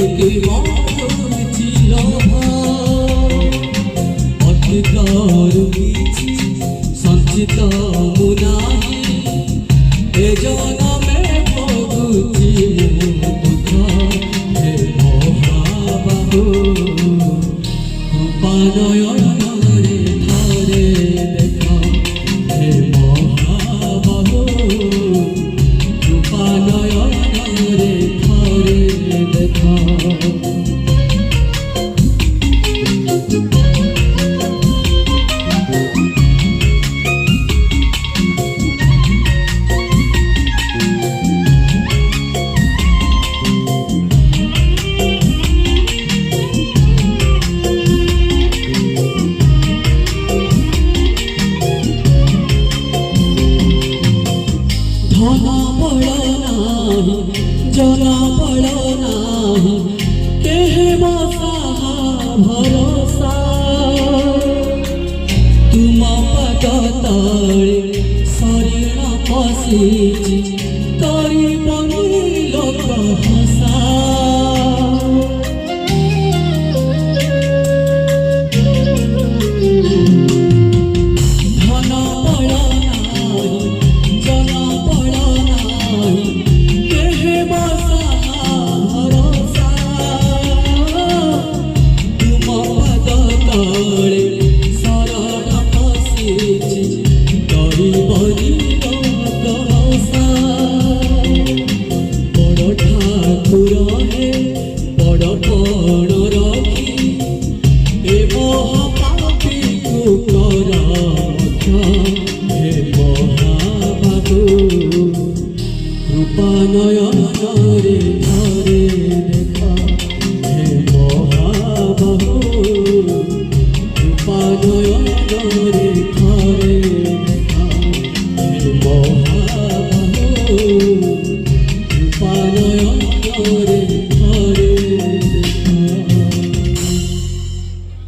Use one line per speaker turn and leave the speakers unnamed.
কি মধুর ছিল অতীতর কিছু সঞ্চিত মুনাহি এ জনমে ভোগুছি দুঃখ হে মহাবাহু কৃপানয়নে ধরে দেখা হে মহাবাহু কৃপানয়নে ধরে দেখা ধন বড় নাহি জন বড় নাহি কেহে বসাহা ভরসা তুম পদ তଳେ শরীর পশিছি করিবনি লোক হসা কৃপানয়নে ধরে দেখা হে মহাবাহু কৃপানয়নে ধরে দেখা হে মহাবাহু কৃপানয়নে